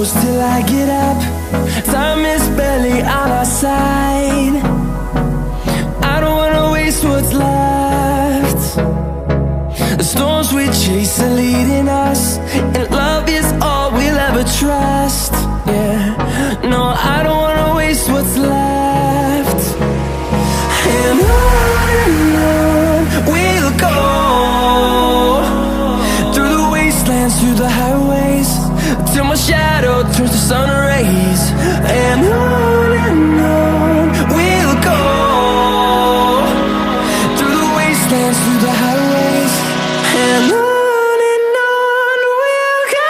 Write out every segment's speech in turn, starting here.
close till I get up. Time is barely on our side. I don't wanna waste what's left. The storms we chase are leading us, and love is all we'll ever trust. Yeah, no, I don't wanna waste what's left. And on we'll go, through the wastelands, through the highways, till my shadow turns to sun rays. And on we'll go, through the wastelands, through the highways, and on we'll go.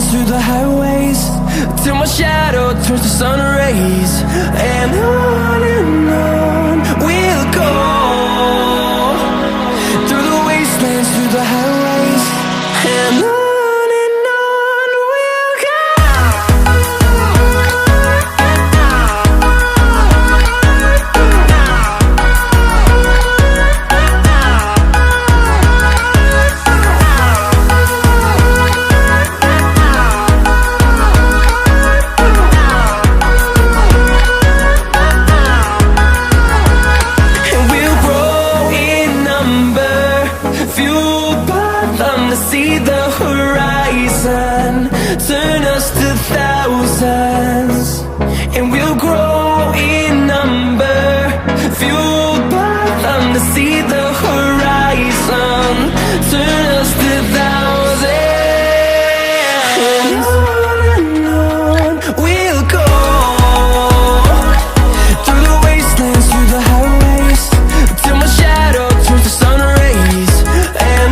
Through the highways, till my shadow turns to sun rays. And on we'll go, through the wastelands, through the highways, and on we'll go. See the horizon, turn us to thousands, and we'll grow in number, fueled by them. To see the horizon, turn us to thousands, and on we'll go, through the wastelands, through the highways, till my shadow turns to sun rays. And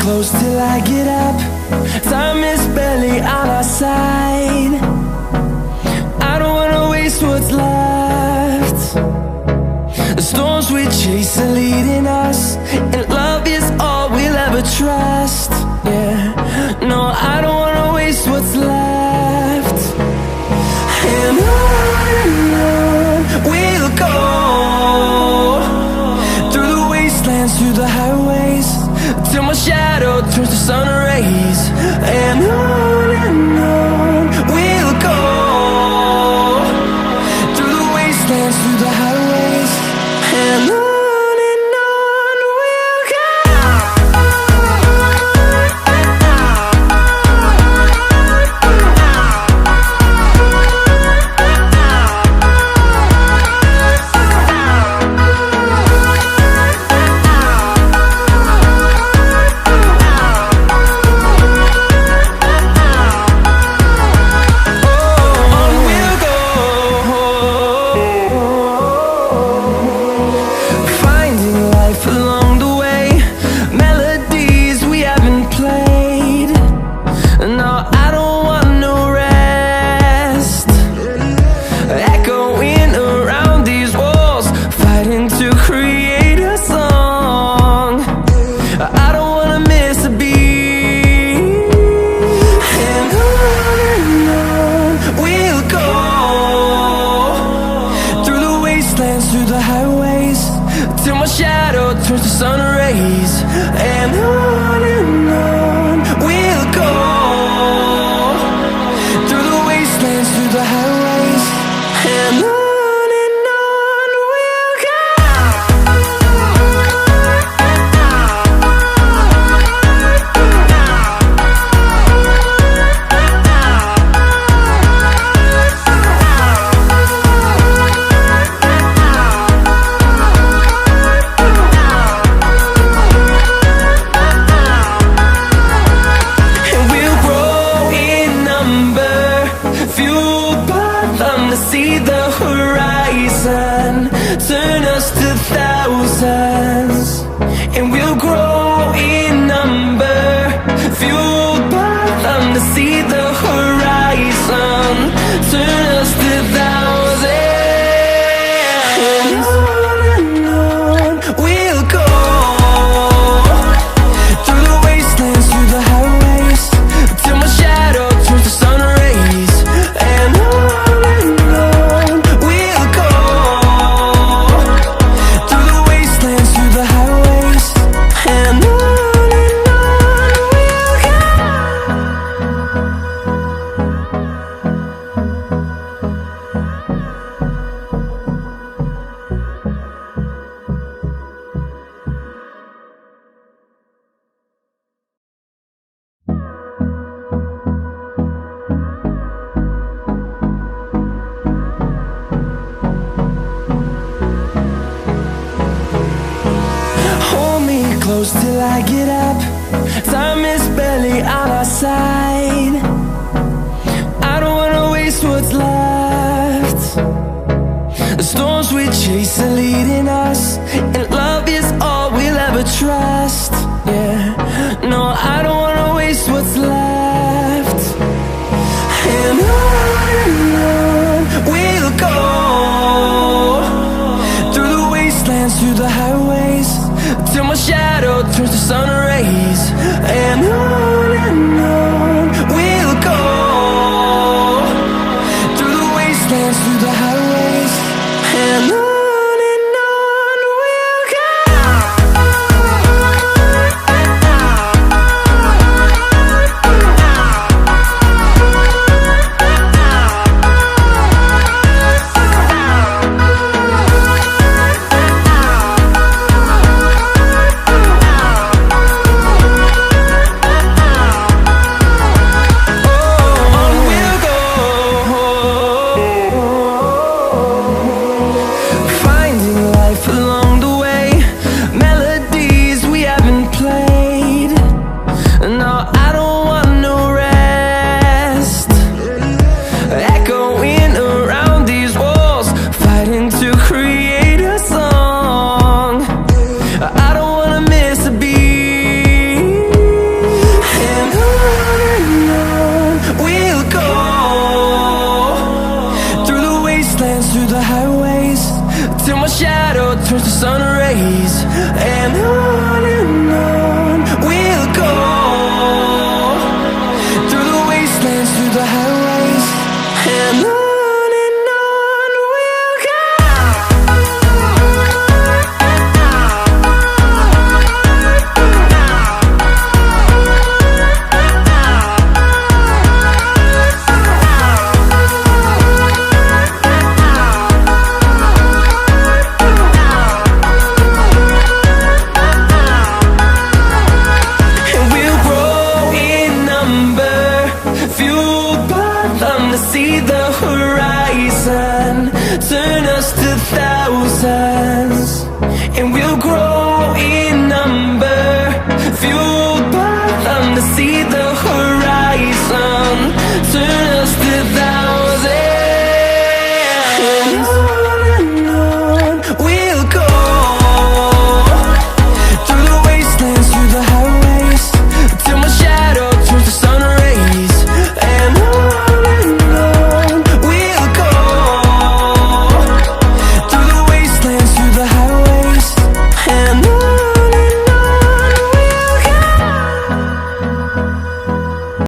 close till I get up. Time is barely on our side. I don't wanna waste what's left. The storms we chase are leading us, and love is all we'll ever trust. Yeah, no, I don't wanna waste what's left. And on we'll go, through the wastelands, through the highways, till my shadow turns to sun rays. And on we'll thousands, and we'll grow in number, fueled by them to see the horizon, turn us to thousands. And on we'll go, through the wastelands, through the highways, till my shadow turns to sun rays. And on we'll go, through the wastelands, through the highways. And on we'll go. Hold me close till I get up. Time is barely on our side. I don't wanna waste what's left. The storms we chase are leading us, and love is all we'll ever trust. Yeah, no, I don't wanna waste what's left. And on we'll go, through the wastelands, through the highways, till my shadow turns to sun rays. And on we'll go, through the wastelands, through the highways. And on we'll go. Through the highways, till my shadow turns to sun rays. And on we'll go, through the wastelands, through the highways. And on we'll go. See the horizon, turn us to thousands.